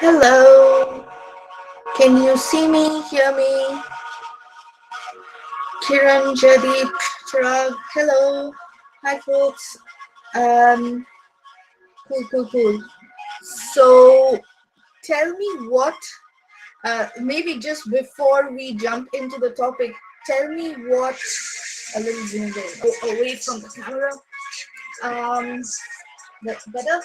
Hello, can you see me, hear me? Kiran, Jadeep, Chirag, hello. Hi, folks. Um, cool. So, tell me maybe just before we jump into the topic, tell me a little zoomed in, away from the camera. Um, that's better.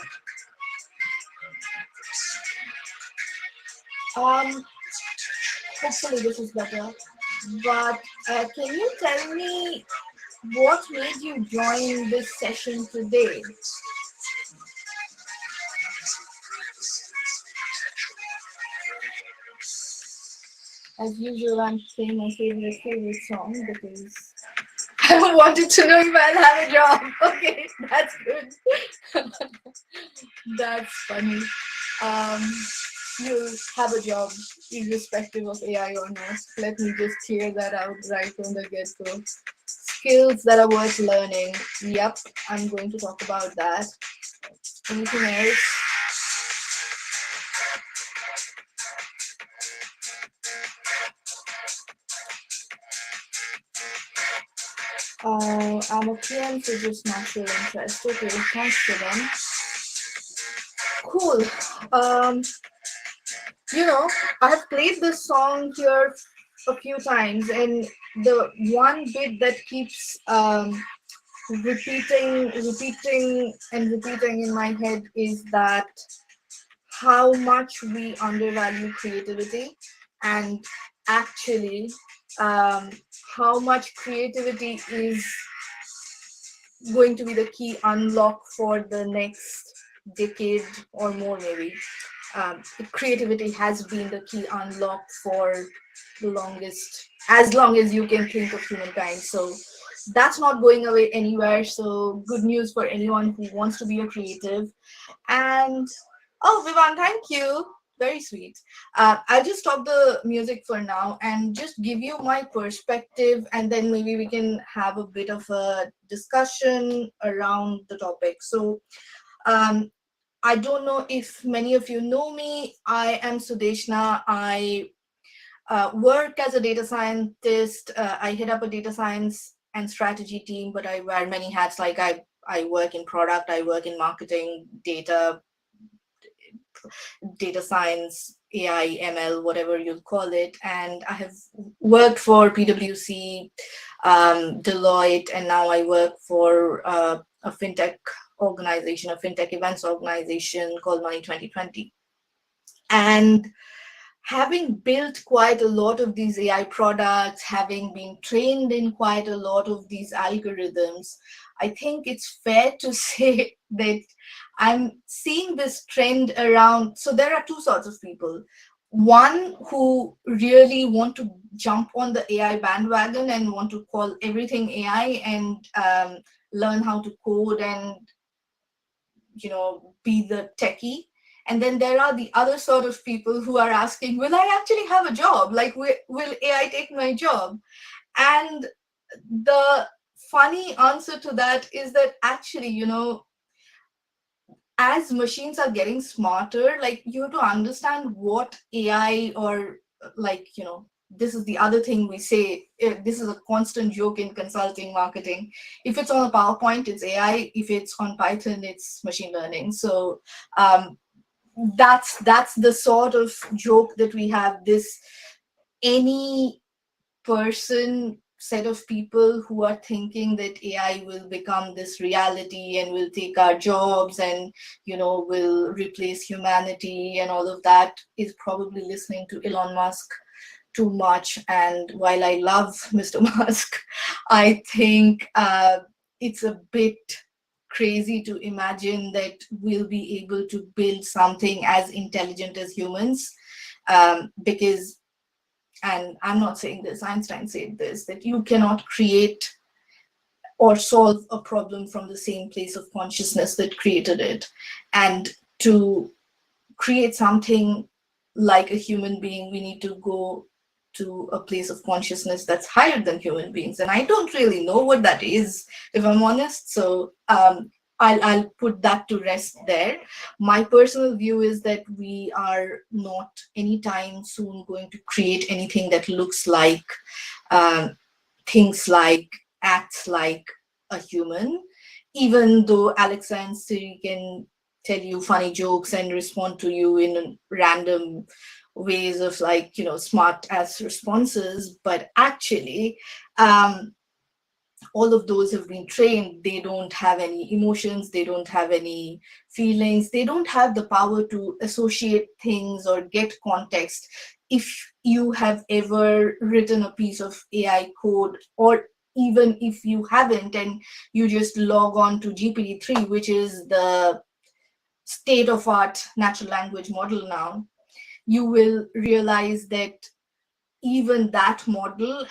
Um, Hopefully this is better. But can you tell me what made you join this session today? As usual, I'm playing my favorite song because I wanted to know if I'll have a job. Okay, that's good. That's funny. Um, you'll have a job irrespective of AI or not. Let me just clear that out right from the get-go. Skills that are worth learning. Yep, I'm going to talk about that. Anything else? I'm a PM, so just natural interest. Okay, thanks for them. Cool. Um, I have played this song here a few times, and the one bit that keeps repeating in my head is that how much we undervalue creativity, and actually, um, how much creativity is going to be the key unlock for the next decade or more, maybe. Creativity has been the key unlock for the longest, as long as you can think of humankind. So that's not going away anywhere. So good news for anyone who wants to be a creative. And oh, Vivan, thank you. Very sweet. I'll just stop the music for now and just give you my perspective, and then maybe we can have a bit of a discussion around the topic. So, um, I don't know if many of you know me. I am Sudeshna. I work as a data scientist. I head up a data science and strategy team, but I wear many hats. Like I work in product, I work in marketing, data science, AI, ML, whatever you'll call it. And I have worked for PwC, Deloitte, and now I work for a fintech organization, a fintech events organization called Money 2020. And having built quite a lot of these AI products, having been trained in quite a lot of these algorithms, I think it's fair to say that I'm seeing this trend around. So there are two sorts of people. One who really want to jump on the AI bandwagon and want to call everything AI and learn how to code and be the techie. And then there are the other sort of people who are asking, will I actually have a job? Like, will AI take my job? And the funny answer to that is that actually, as machines are getting smarter, like, you have to understand what AI, or like, this is the other thing we say. This is a constant joke in consulting marketing. If it's on a PowerPoint, it's AI. If it's on Python, it's machine learning. So that's the sort of joke that we have. This any person set of people who are thinking that AI will become this reality and will take our jobs and will replace humanity and all of that is probably listening to Elon Musk too much. And while I love Mr. Musk, I think it's a bit crazy to imagine that we'll be able to build something as intelligent as humans, because, and I'm not saying this, Einstein said this, that you cannot create or solve a problem from the same place of consciousness that created it. And to create something like a human being, we need to go to a place of consciousness that's higher than human beings. And I don't really know what that is, if I'm honest. So I'll put that to rest there. My personal view is that we are not anytime soon going to create anything that looks like, um, thinks like, acts like a human, even though Alexa and Siri can tell you funny jokes and respond to you in random ways of, like, smart as responses. But actually, um, all of those have been trained. They don't have any emotions, they don't have any feelings, they don't have the power to associate things or get context. If you have ever written a piece of AI code, or even if you haven't, and you just log on to GPT-3, which is the state of art natural language model now, you will realize that even that model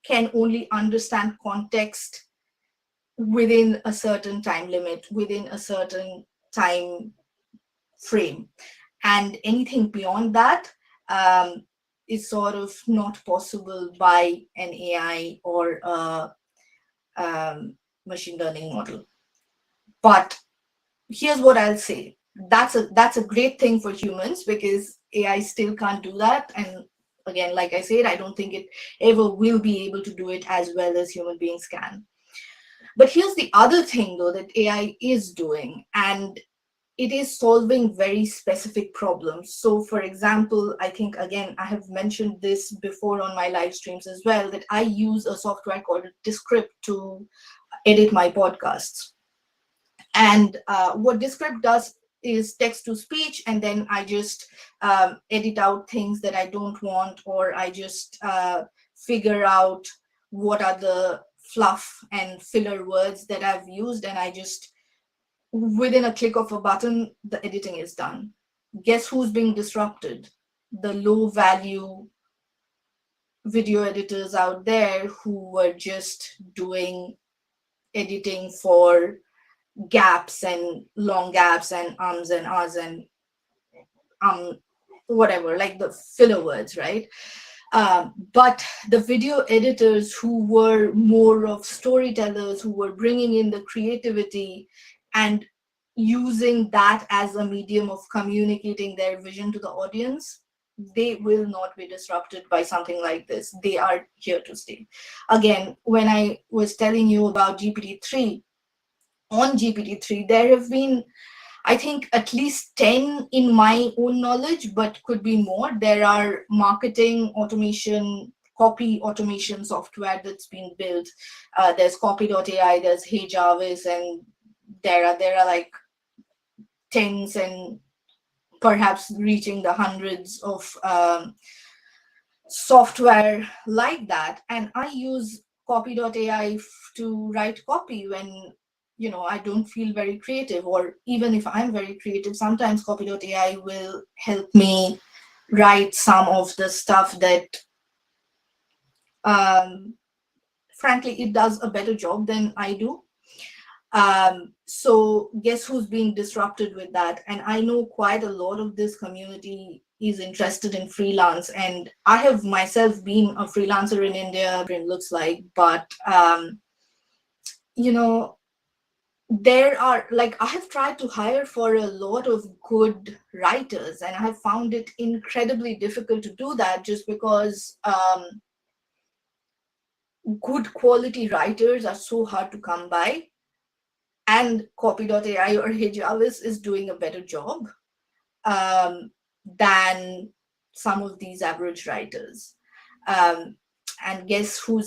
can only understand context within a certain time limit, within a certain time frame. And anything beyond that, is sort of not possible by an AI or a, machine learning model. But here's what I'll say. That's a great thing for humans, because AI still can't do that. And again, like I said, I don't think it ever will be able to do it as well as human beings can. But here's the other thing, though, that AI is doing, and it is solving very specific problems. So, for example, I think, again, I have mentioned this before on my live streams as well, that I use a software called Descript to edit my podcasts. And what Descript does is text to speech, and then I just edit out things that I don't want, or I just figure out what are the fluff and filler words that I've used, and I just, within a click of a button, the editing is done. Guess who's being disrupted? The low value video editors out there who were just doing editing for gaps and long gaps and ums and ahs and um whatever, like the filler words, right? But the video editors who were more of storytellers, who were bringing in the creativity and using that as a medium of communicating their vision to the audience, they will not be disrupted by something like this. They are here to stay. Again, when I was telling you about GPT-3, on GPT-3, there have been, I think, at least 10 in my own knowledge, but could be more. There are marketing automation, copy automation software that's been built. There's Copy.ai, there's Hey Jarvis, and there are like tens and perhaps reaching the hundreds of software like that. And I use Copy.ai to write copy when I don't feel very creative, or even if I'm very creative, sometimes Copy.ai will help me write some of the stuff that, um, frankly, it does a better job than I do. So guess who's being disrupted with that? And I know quite a lot of this community is interested in freelance, and I have myself been a freelancer in India, it looks like. But you know there are, like, I have tried to hire for a lot of good writers, and I have found it incredibly difficult to do that, just because good quality writers are so hard to come by, and Copy.ai or Hey Jarvis is doing a better job um, than some of these average writers. Um, and guess who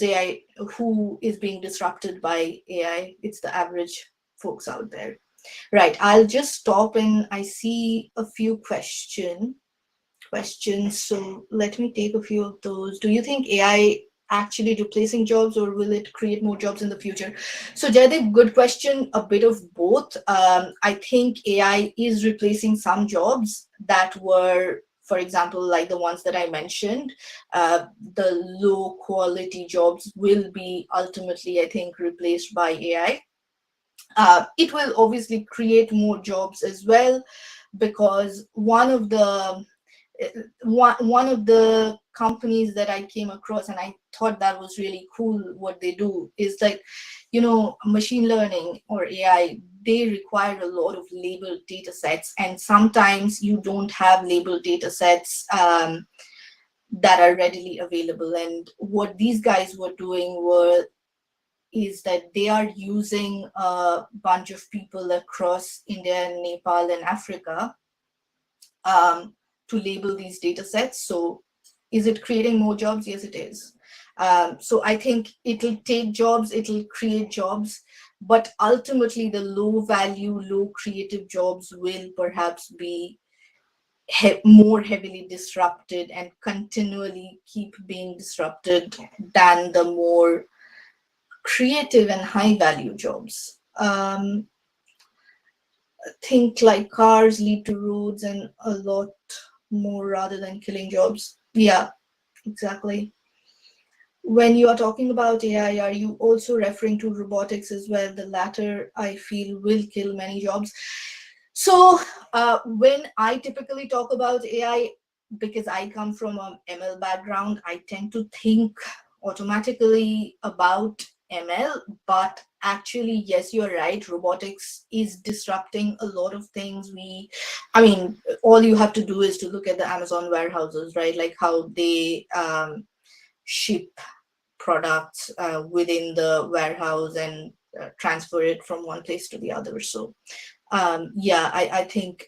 is being disrupted by AI? It's the average folks out there. Right. I'll just stop, and I see a few questions. So let me take a few of those. Do you think AI actually replacing jobs, or will it create more jobs in the future? So Jaydeep, good question. A bit of both. I think AI is replacing some jobs that were, for example, like the ones that I mentioned. The low quality jobs will be ultimately, I think, replaced by AI. It will obviously create more jobs as well, because one of the companies that I came across, and I thought that was really cool what they do, is like, machine learning or AI. they require a lot of labeled data sets, and sometimes you don't have labeled data sets that are readily available. And what these guys were doing is that they are using a bunch of people across India and Nepal and Africa to label these data sets. So is it creating more jobs? Yes, it is. So I think it'll take jobs, it'll create jobs, but ultimately the low value, low creative jobs will perhaps be more heavily disrupted and continually keep being disrupted than the more creative and high value jobs. Think like cars lead to roads and a lot more rather than killing jobs. Yeah, exactly. When you are talking about AI, are you also referring to robotics as well? The latter, I feel, will kill many jobs. So when I typically talk about AI, because I come from an ML background, I tend to think automatically about ML, but actually, yes, you're right. Robotics is disrupting a lot of things. I mean, all you have to do is to look at the Amazon warehouses, right? Like how they ship products within the warehouse and transfer it from one place to the other. So yeah, I think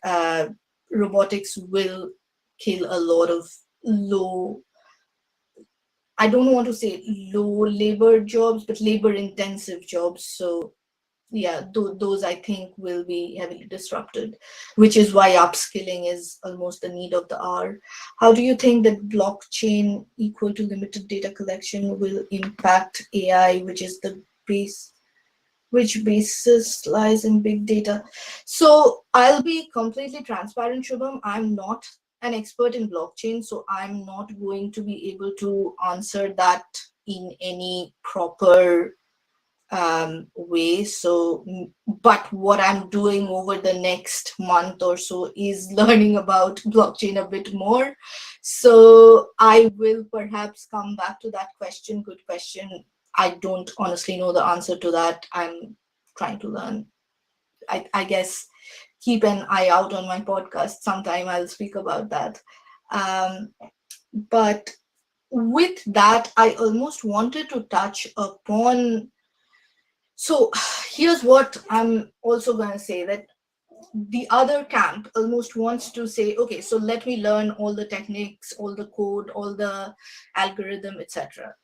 robotics will kill a lot of low, I don't want to say low labor jobs, but labor intensive jobs. So yeah, those I think will be heavily disrupted, which is why upskilling is almost the need of the hour. How do you think that blockchain equal to limited data collection will impact AI, which is the base, which basis lies in big data? So I'll be completely transparent, Shubham. I'm not an expert in blockchain, so I'm not going to be able to answer that in any proper way. So, but what I'm doing over the next month or so is learning about blockchain a bit more. So I will perhaps come back to that question. Good question. I don't honestly know the answer to that. I'm trying to learn. I guess keep an eye out on my podcast. Sometime I'll speak about that. Um, but with that, I almost wanted to touch upon, so here's what I'm also going to say, that the other camp almost wants to say, okay, so let me learn all the techniques, all the code, all the algorithm, etc.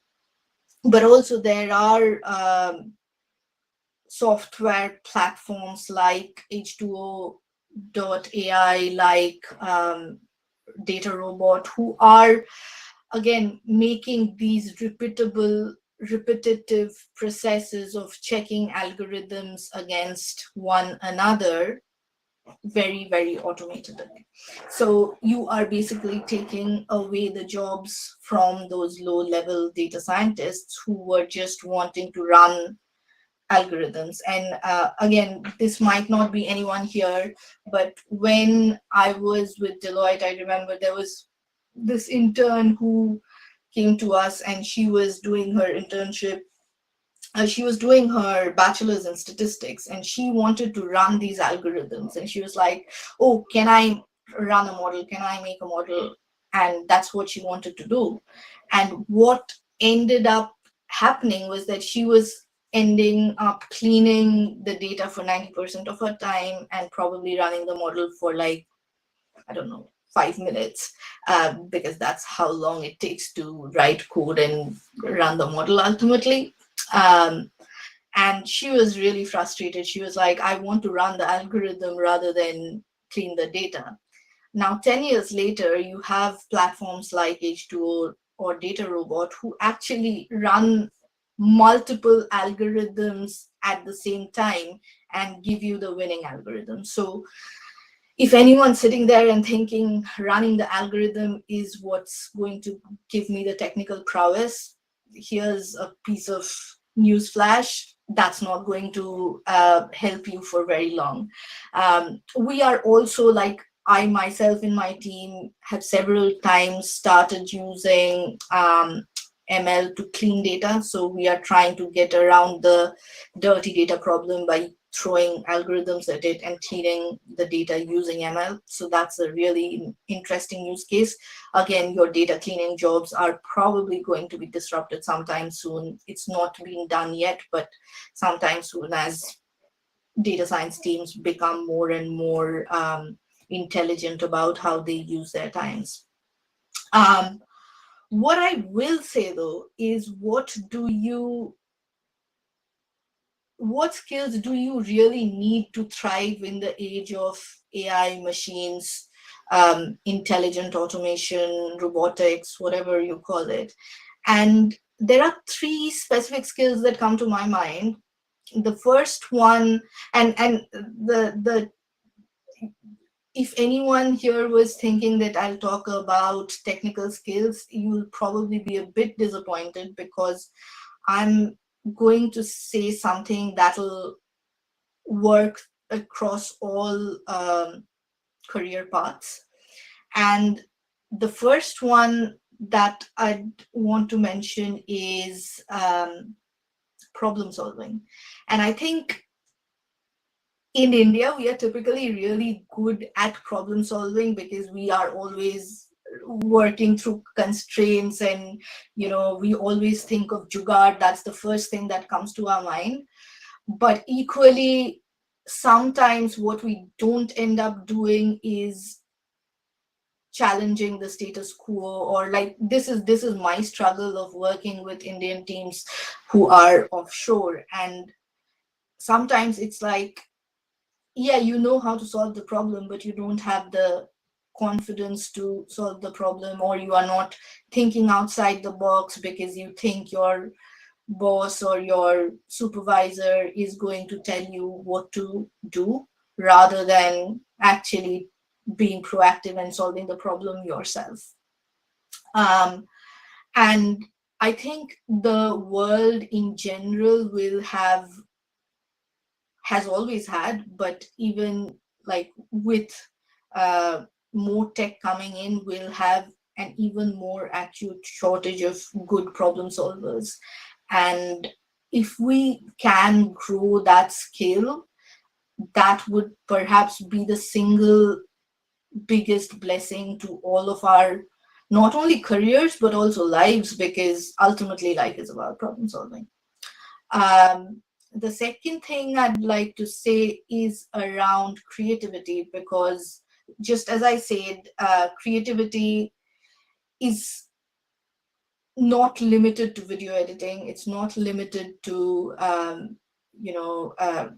But also there are software platforms like H2O.ai, like DataRobot, who are again making these repetitive processes of checking algorithms against one another very, very automated. So you are basically taking away the jobs from those low level data scientists who were just wanting to run algorithms. And again, this might not be anyone here, but when I was with Deloitte, I remember there was this intern who came to us, and she was doing her internship. She was doing her bachelor's in statistics, and she wanted to run these algorithms. And she was like, "Oh, can I run a model? Can I make a model?" And that's what she wanted to do. And what ended up happening was that she was ending up cleaning the data for 90% of her time and probably running the model for, like, I don't know, 5 minutes, because that's how long it takes to write code and run the model ultimately. Um, and she was really frustrated. She was like, I want to run the algorithm rather than clean the data. Now, 10 years later, you have platforms like H2O or DataRobot who actually run multiple algorithms at the same time and give you the winning algorithm. So if anyone's sitting there and thinking running the algorithm is what's going to give me the technical prowess, here's a piece of news flash: that's not going to help you for very long. We are also, like, I myself in my team have several times started using ML to clean data. So we are trying to get around the dirty data problem by throwing algorithms at it and cleaning the data using ML. So that's a really interesting use case. Again, your data cleaning jobs are probably going to be disrupted sometime soon. It's not being done yet, but sometime soon, as data science teams become more and more intelligent about how they use their times. What I will say though is, what skills do you really need to thrive in the age of AI, machines, intelligent automation, robotics, whatever you call it? And there are three specific skills that come to my mind. The first one, and the if anyone here was thinking that I'll talk about technical skills, you'll probably be a bit disappointed, because I'm going to say something that'll work across all career paths. And the first one that I'd want to mention is problem solving. And I think in India, we are typically really good at problem solving because we are always working through constraints, and we always think of jugaad. That's the first thing that comes to our mind. But equally, sometimes what we don't end up doing is challenging the status quo, or like this is my struggle of working with Indian teams who are offshore. And sometimes it's like, yeah, you know how to solve the problem, but you don't have the confidence to solve the problem, or you are not thinking outside the box because you think your boss or your supervisor is going to tell you what to do, rather than actually being proactive and solving the problem yourself. And I think the world in general has always had, but even like with more tech coming in, will have an even more acute shortage of good problem solvers. And if we can grow that skill, that would perhaps be the single biggest blessing to all of our, not only careers, but also lives, because ultimately life is about problem solving. The second thing I'd like to say is around creativity, because just as I said, creativity is not limited to video editing. It's not limited to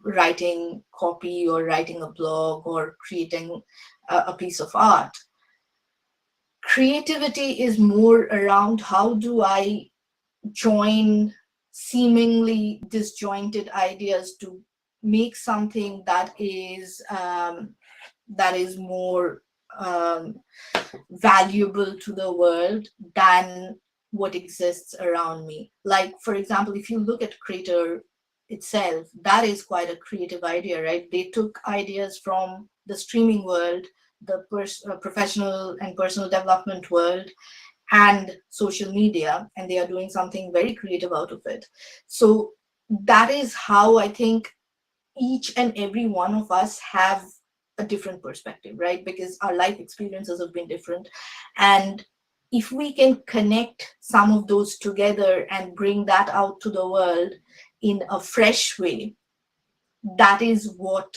writing copy or writing a blog or creating a piece of art. Creativity is more around, how do I join seemingly disjointed ideas to make something that is more valuable to the world than what exists around me. Like, for example, if you look at Crater itself, that is quite a creative idea, right? They took ideas from the streaming world, the professional and personal development world, and social media, and they are doing something very creative out of it. So that is how I think each and every one of us have a different perspective, right? Because our life experiences have been different. And if we can connect some of those together and bring that out to the world in a fresh way, that is what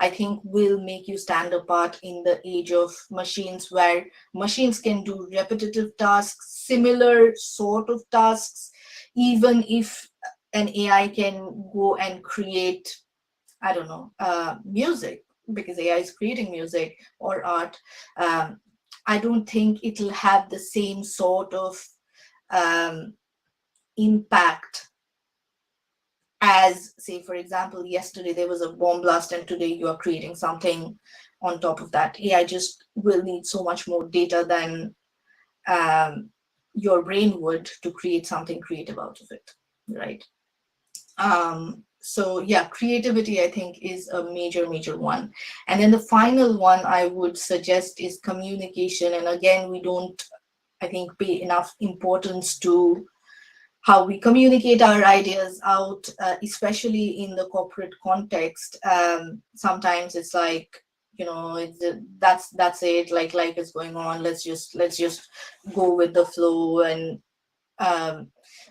I think will make you stand apart in the age of machines, where machines can do repetitive tasks, similar sort of tasks, even if an AI can go and create, I don't know, music, because AI is creating music or art. I don't think it'll have the same sort of impact as, say, for example, yesterday there was a bomb blast and today you are creating something on top of that. AI just will need so much more data than your brain would to create something creative out of it, right? So yeah, creativity, I think, is a major one. And then the final one I would suggest is communication. And again, we don't, I think, pay enough importance to how we communicate our ideas out, especially in the corporate context. Sometimes it's like, that's it. Like life is going on. Let's just go with the flow, and um,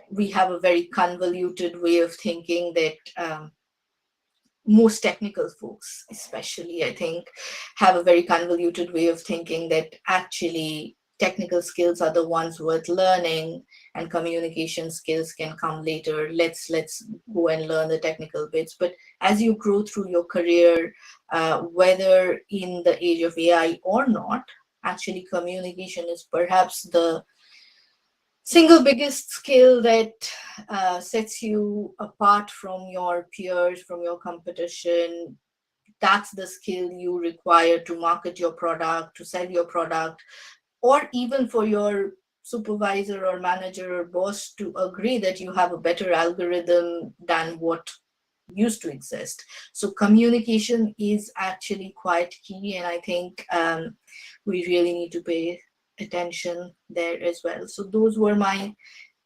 we have a very convoluted way of thinking that most technical folks, especially, I think, have a very convoluted way of thinking that actually technical skills are the ones worth learning and communication skills can come later. Let's go and learn the technical bits. But as you grow through your career, whether in the age of AI or not, actually communication is perhaps the single biggest skill that sets you apart from your peers, from your competition. That's the skill you require to market your product, to sell your product, or even for your supervisor or manager or boss to agree that you have a better algorithm than what used to exist. So communication is actually quite key, and I think we really need to pay attention there as well. So those were my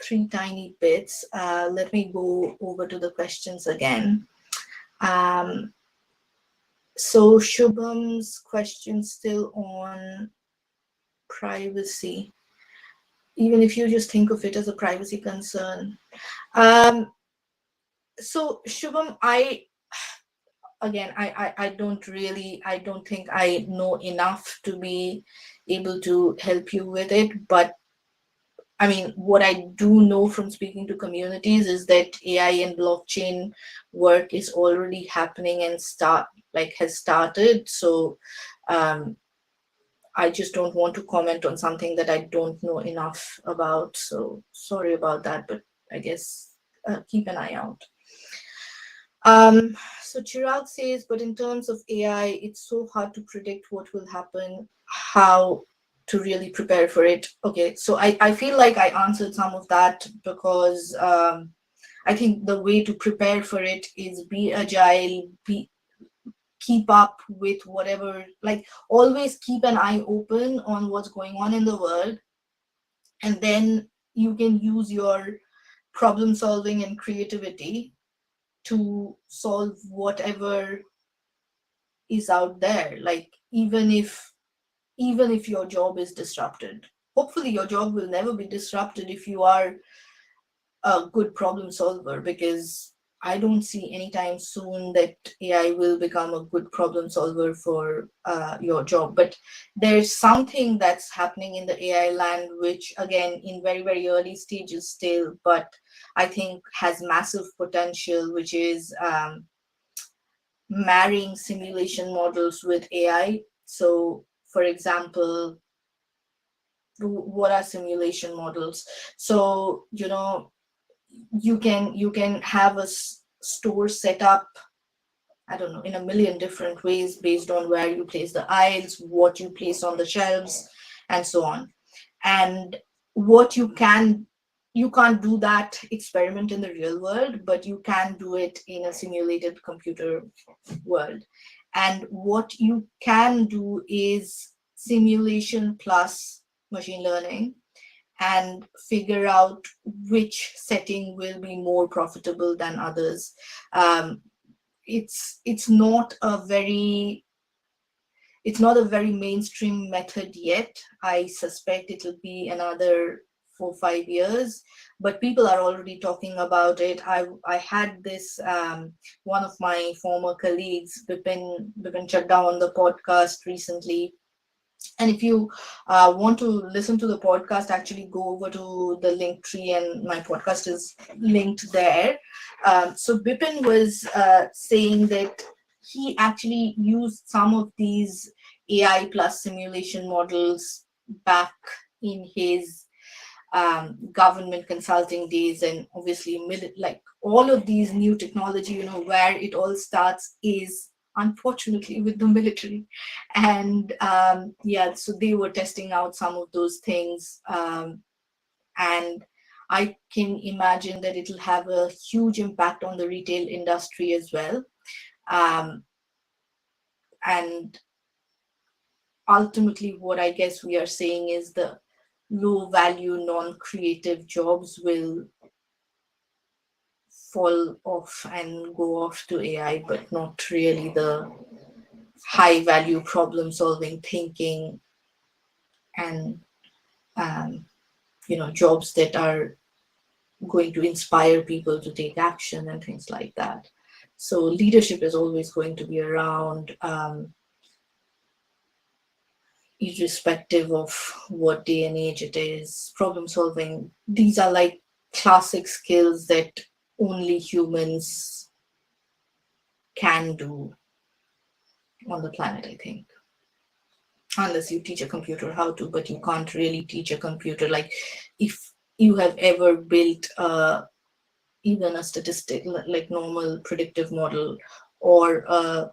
three tiny bits. Let me go over to the questions again. Um, so Shubham's question still on privacy, even if you just think of it as a privacy concern. Um, so Shubham, I don't think I know enough to be able to help you with it. But I mean, what I do know from speaking to communities is that AI and blockchain work is already happening and has started. So um, I just don't want to comment on something that I don't know enough about. So sorry about that, but I guess keep an eye out. So Chirag says, but in terms of AI, it's so hard to predict what will happen, how to really prepare for it. Okay, so I feel like I answered some of that because I think the way to prepare for it is be agile, keep up with whatever, like always keep an eye open on what's going on in the world, and then you can use your problem solving and creativity to solve whatever is out there. Like even if your job is disrupted, hopefully your job will never be disrupted if you are a good problem solver, because I don't see anytime soon that AI will become a good problem solver for your job. But there's something that's happening in the AI land, which again, in very, very early stages still, but I think has massive potential, which is marrying simulation models with AI. So, for example, what are simulation models? So, you can have a store set up, I don't know, in a million different ways based on where you place the aisles, what you place on the shelves, and so on. And what you can't do that experiment in the real world, but you can do it in a simulated computer world. And what you can do is simulation plus machine learning, and figure out which setting will be more profitable than others. Um, it's not a very it's not a very mainstream method yet. I suspect it'll be another 4 5 years, but people are already talking about it. I had this one of my former colleagues, Bipin Chadda, on the podcast recently. And if you want to listen to the podcast, actually go over to the link tree, and my podcast is linked there. So Bipin was saying that he actually used some of these AI plus simulation models back in his government consulting days, and obviously like all of these new technology, where it all starts is unfortunately with the military. And yeah, so they were testing out some of those things, and I can imagine that it'll have a huge impact on the retail industry as well. um, and ultimately what I guess we are saying is the low value non-creative jobs will fall off and go off to AI, but not really the high value problem solving thinking and um, jobs that are going to inspire people to take action and things like that. So leadership is always going to be around, irrespective of what day and age it is. Problem solving, these are like classic skills that only humans can do on the planet, I think. Unless you teach a computer how to, but you can't really teach a computer. Like if you have ever built even a statistic, like normal predictive model or a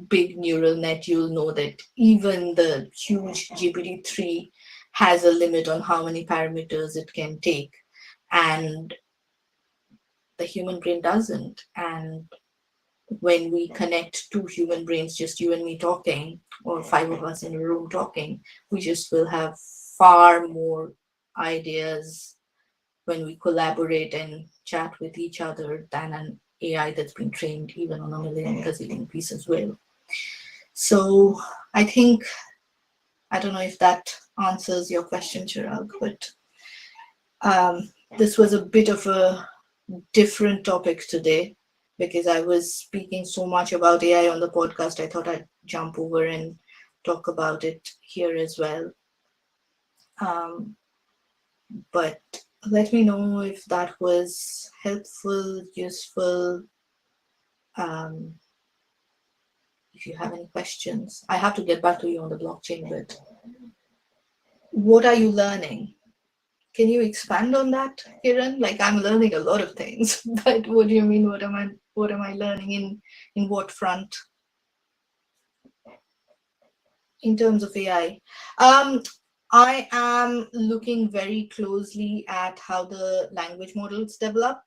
big neural net, you'll know that even the huge GPT-3 has a limit on how many parameters it can take. And the human brain doesn't. And when we connect two human brains, just you and me talking, or five of us in a room talking, we just will have far more ideas when we collaborate and chat with each other than an AI that's been trained even on a million gazillion pieces will. So I think, I don't know if that answers your question, Chirag, but this was a bit of a different topic today because I was speaking so much about AI on the podcast. I thought I'd jump over and talk about it here as well. But let me know if that was helpful, useful. If you have any questions, I have to get back to you on the blockchain, but what are you learning? Can you expand on that, Kiran? Like I'm learning a lot of things, but what do you mean? What am I learning in what front in terms of AI? I am looking very closely at how the language models develop.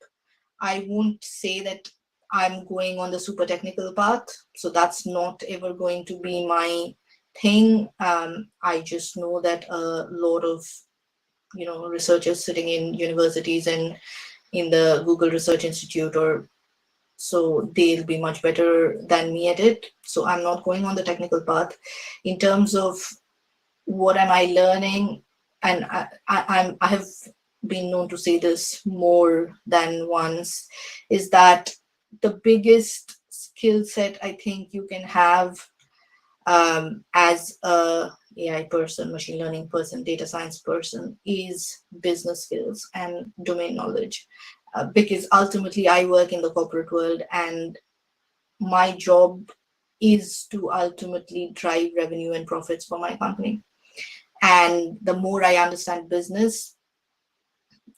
I won't say that I'm going on the super technical path, so that's not ever going to be my thing. I just know that a lot of researchers sitting in universities and in the Google Research Institute, or so they'll be much better than me at it. So I'm not going on the technical path. In terms of what am I learning, and I have been known to say this more than once, is that the biggest skill set I think you can have as a AI person, machine learning person, data science person is business skills and domain knowledge. Because ultimately I work in the corporate world and my job is to ultimately drive revenue and profits for my company. And the more I understand business,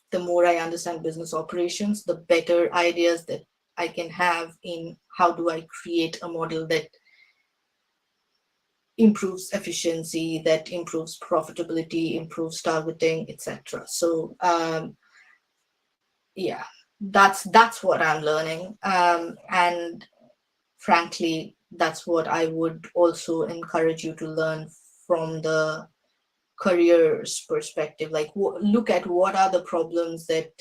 the more I understand business operations, the better ideas that I can have in how do I create a model that improves efficiency, that improves profitability, improves targeting, etc. So yeah, that's what I'm learning, and frankly, that's what I would also encourage you to learn from the careers perspective. Like look at what are the problems that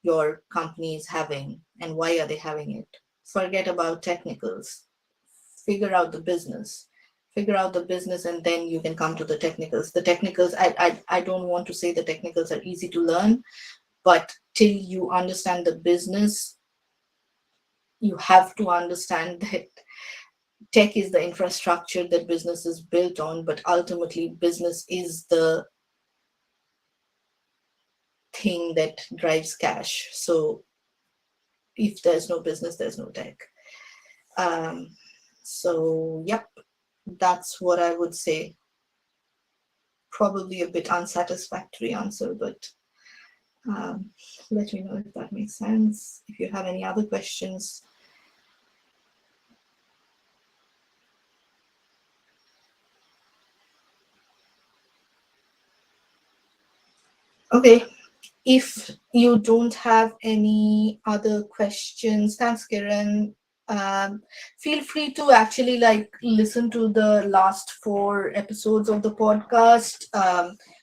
your company is having and why are they having it. Forget about technicals, figure out the business, and then you can come to the technicals. The technicals, I don't want to say the technicals are easy to learn, but till you understand the business, you have to understand that tech is the infrastructure that business is built on, but ultimately business is the thing that drives cash. So if there's no business, there's no tech. So yep, that's what I would say. Probably a bit unsatisfactory answer, but let me know if that makes sense. If you have any other questions. Okay, if you don't have any other questions, thanks, Kiran. Feel free to actually listen to the last 4 episodes of the podcast.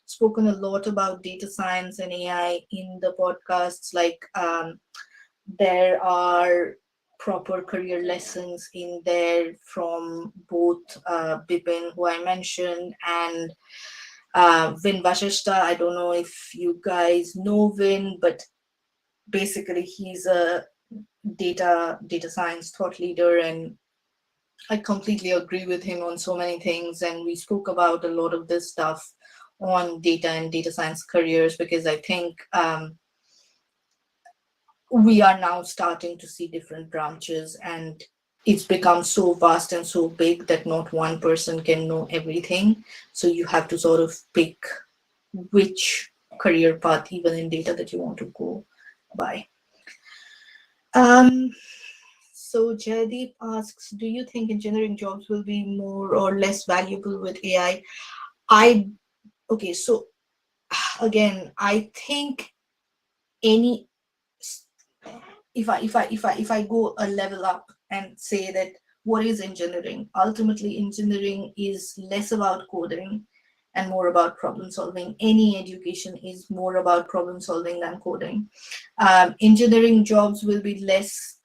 Spoken a lot about data science and AI in the podcasts. There are proper career lessons in there from both Bipin, who I mentioned, and Vin Vashishta. I don't know if you guys know Vin, but basically he's a data science thought leader, and I completely agree with him on so many things. And we spoke about a lot of this stuff on data and data science careers, because I think we are now starting to see different branches, and it's become so vast and so big that not one person can know everything. So you have to sort of pick which career path, even in data, that you want to go by. Um, so Jaydeep asks, do you think engineering jobs will be more or less valuable with AI? Okay, so again, I think any if I go a level up and say that what is engineering? Ultimately, engineering is less about coding and more about problem solving. Any education is more about problem solving than coding. Engineering jobs will be less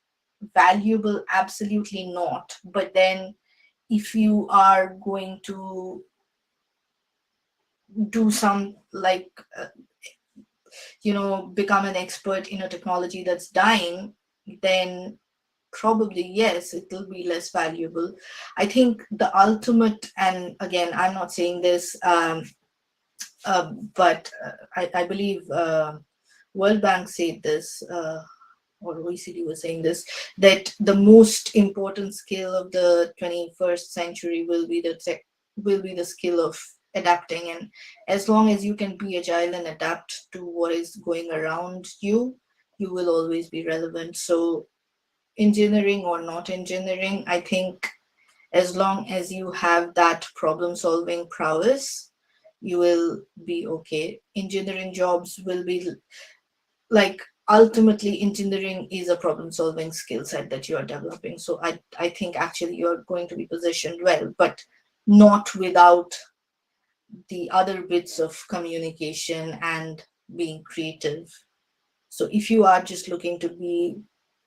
valuable, absolutely not. But then, if you are going to do some like become an expert in a technology that's dying, then probably yes, it will be less valuable. I think the ultimate, and again, I'm not saying this, but I believe World Bank said this, or OECD was saying this, that the most important skill of the 21st century will be the skill of adapting. And as long as you can be agile and adapt to what is going around you, you will always be relevant. So engineering or not engineering, I think as long as you have that problem solving prowess, you will be okay. Engineering jobs will be like, ultimately engineering is a problem solving skill set that you are developing. So I think actually you're going to be positioned well, but not without the other bits of communication and being creative. So if you are just looking to be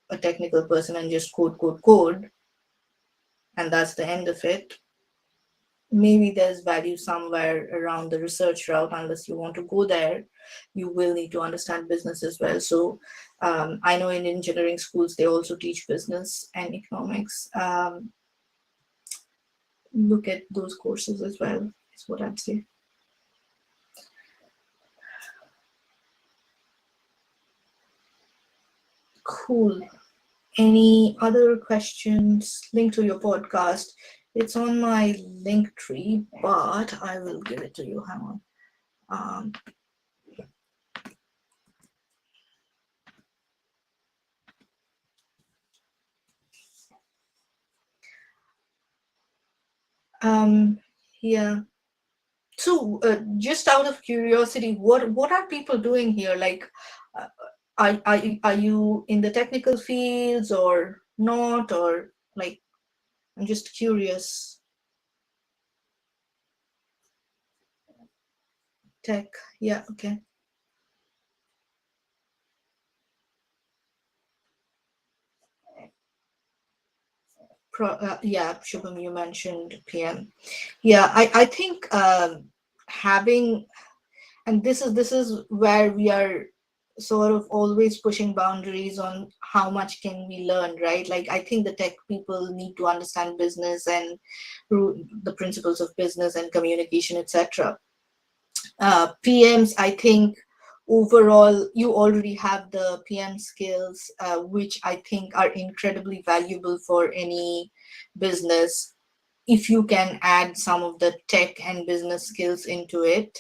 a technical person and just code, and that's the end of it, maybe there's value somewhere around the research route. Unless you want to go there, you will need to understand business as well. So I know in engineering schools they also teach business and economics. Look at those courses as well, is what I'd say. Cool. Any other questions linked to your podcast? It's on my link tree, but I will give it to you. Hang on. Um, yeah. So, just out of curiosity, what are people doing here? Like, uh, are you in the technical fields or not? Or like, I'm just curious. Tech, yeah, okay. Yeah, Shubham, you mentioned PM. Yeah, I think having, and this is where we are sort of always pushing boundaries on how much can we learn, right? Like, I think the tech people need to understand business and the principles of business and communication, etc. PMs, I think overall you already have the PM skills, which I think are incredibly valuable for any business. If you can add some of the tech and business skills into it,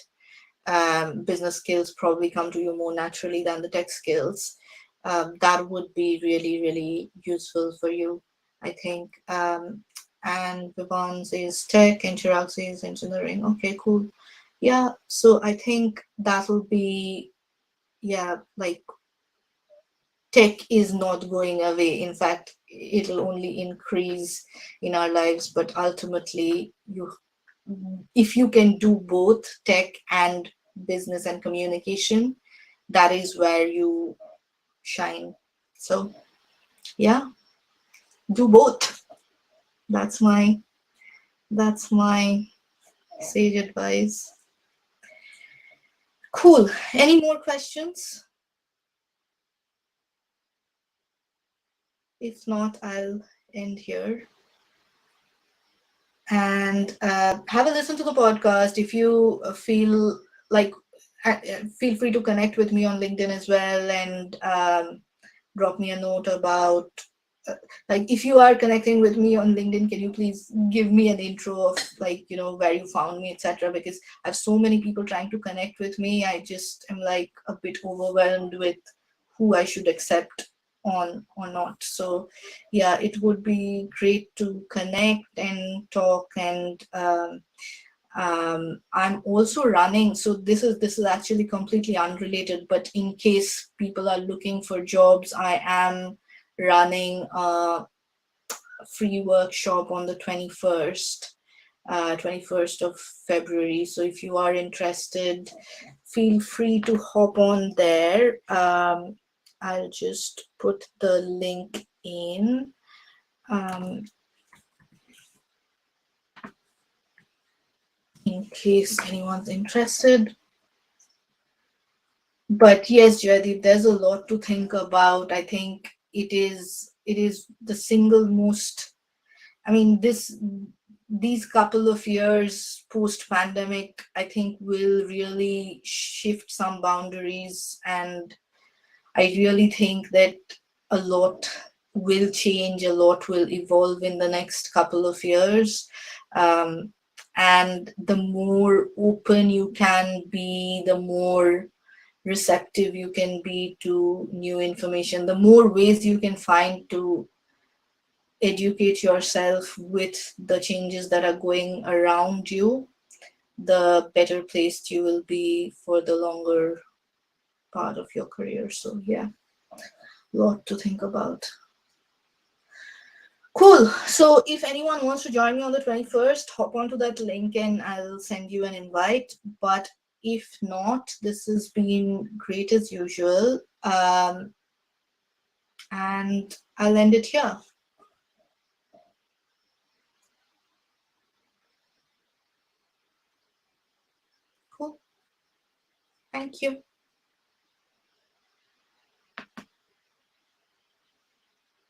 business skills probably come to you more naturally than the tech skills. That would be really, really useful for you, I think. And Vivon says tech, Interact says engineering. Okay, cool. Yeah, so I think that will be, yeah, like, tech is not going away. In fact, it'll only increase in our lives, but ultimately, if you can do both tech and business and communication, that is where you shine. So yeah, do both. That's my that's my sage advice. Cool. Any more questions? If not, I'll end here. And have a listen to the podcast. If you feel like, feel free to connect with me on LinkedIn as well, and drop me a note about, uh, like, if you are connecting with me on LinkedIn, can you please give me an intro of, like, where you found me, etc., because I have so many people trying to connect with me. I just am like a bit overwhelmed with who I should accept on or not. So yeah, it would be great to connect and talk. And I'm also running, so this is actually completely unrelated, but in case people are looking for jobs, I am running a free workshop on the 21st of February. So if you are interested, feel free to hop on there. I'll just put the link in case anyone's interested. But yes, Jaydeep, there's a lot to think about. I think it is the single most, I mean, these couple of years post pandemic, I think will really shift some boundaries, and I really think that a lot will change, a lot will evolve in the next couple of years. Um, and the more open you can be, the more receptive you can be to new information, the more ways you can find to educate yourself with the changes that are going around you, the better placed you will be for the longer part of your career. So yeah, lot to think about. Cool. So if anyone wants to join me on the 21st, hop onto that link and I'll send you an invite. But if not, this has been great as usual. And I'll end it here. Cool. Thank you.